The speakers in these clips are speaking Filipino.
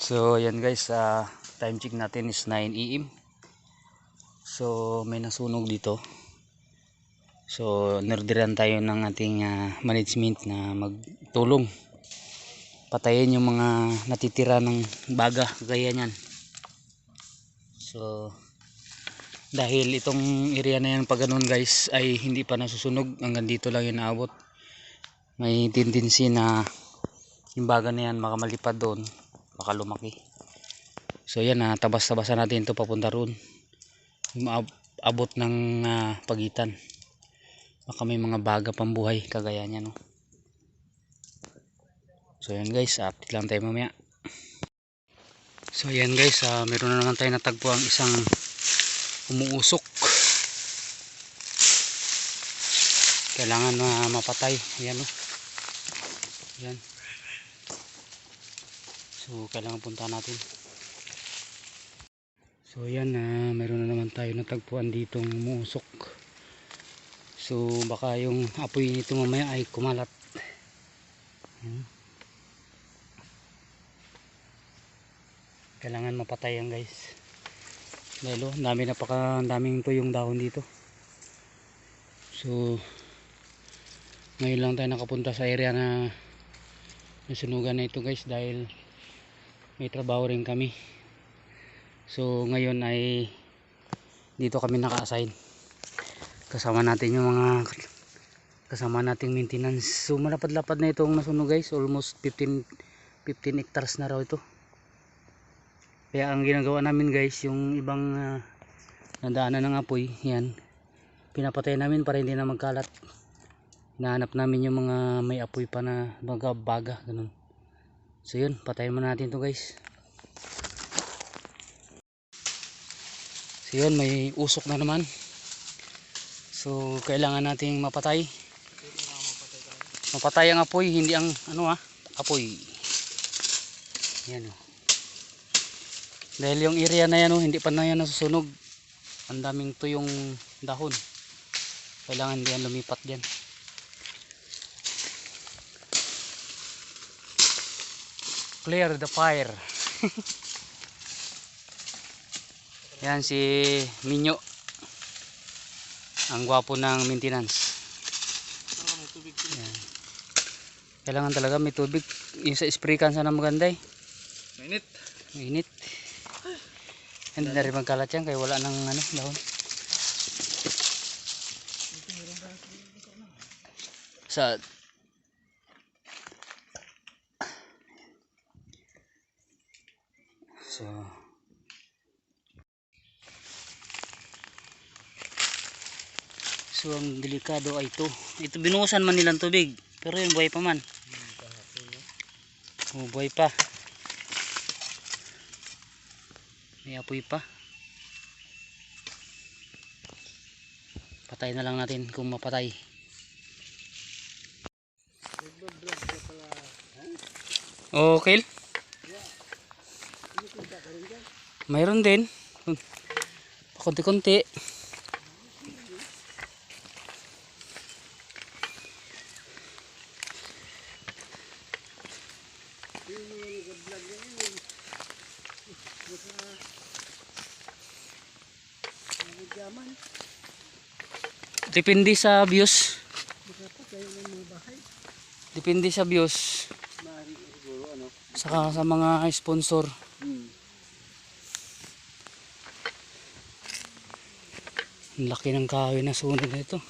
So ayan guys, time check natin is 9 AM. So may nasunog dito. So nirdiran tayo ng ating management na magtulong patayin yung mga natitira ng baga gaya niyan. So dahil itong area na yan pag ganun guys ay hindi pa nasusunog, hanggang dito lang yun naabot. May tendency na yung baga na yan makamalipad doon, baka lumaki. So yan, tabas-tabasan natin ito papunta roon, abot ng pagitan, baka may mga baga pambuhay kagaya niya, no? So yan guys, update lang tayo mamaya. So yan guys, meron na naman tayo natagpo ang isang umuusok. Kailangan mapatay. Ayan, no? Ayan. So kailangan punta natin. So ayan, meron na naman tayo natagpuan ditong umuusok. So baka yung apoy nito mamaya ay kumalat. Kailangan mapatay yan guys. Dahil daming tuyong dahon dito. So ngayon lang tayo nakapunta sa area na nasunugan na ito guys, dahil may trabaho rin kami. So ngayon ay dito kami naka-assign, kasama natin yung mga kasama nating maintenance. So malapad-lapad na itong nasunog guys, almost 15 hectares na raw ito. Kaya ang ginagawa namin guys, yung ibang nadaanan ng apoy, yan, pinapatay namin para hindi na magkalat. Hinahanap namin yung mga may apoy pa na mga baga, ganun. So yun, patayin muna natin to guys. So yun, may usok na naman. So kailangan nating mapatay. Mapatay ang apoy, hindi ang apoy. Yan o. Dahil yung area na yan hindi pa na yan nasusunog. Ang daming tuyong dahon. Kailangan hindi yan lumipat dyan. Clear the fire. Yan si Minyo, ang gwapo ng maintenance. Yan. Kailangan talaga may tubig. Yung sa spray can sana maganda eh. Mainit. Mainit. Hindi na rin magkalat yan kaya wala nang dahon. Sa So ang delikado ay ito. Ito binuhusan man nilang tubig, pero yun buhay pa man. Buhay pa. May apoy pa. Patay na lang natin kung mapatay. Okay. Mayroon din. Konti-konti. Depende sa views. Depende sa views. Saka sa mga sponsor. Ang laki ng kahoy na sunog na ito.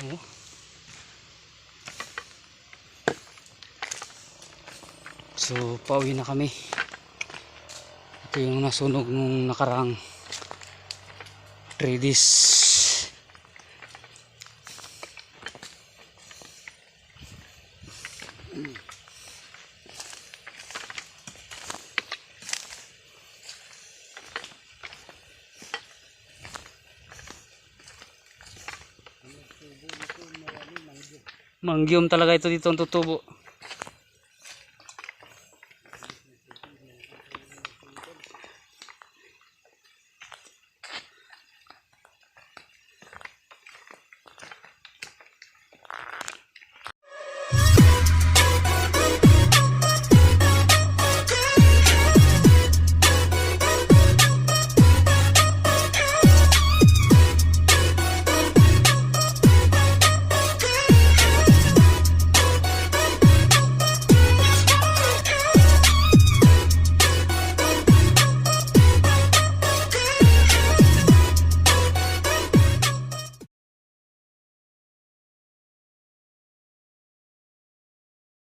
Oh. So pauwi na kami. Ito yung nasunog nung nakaraang 3 days. Mangyom talaga ito dito ang tutubo.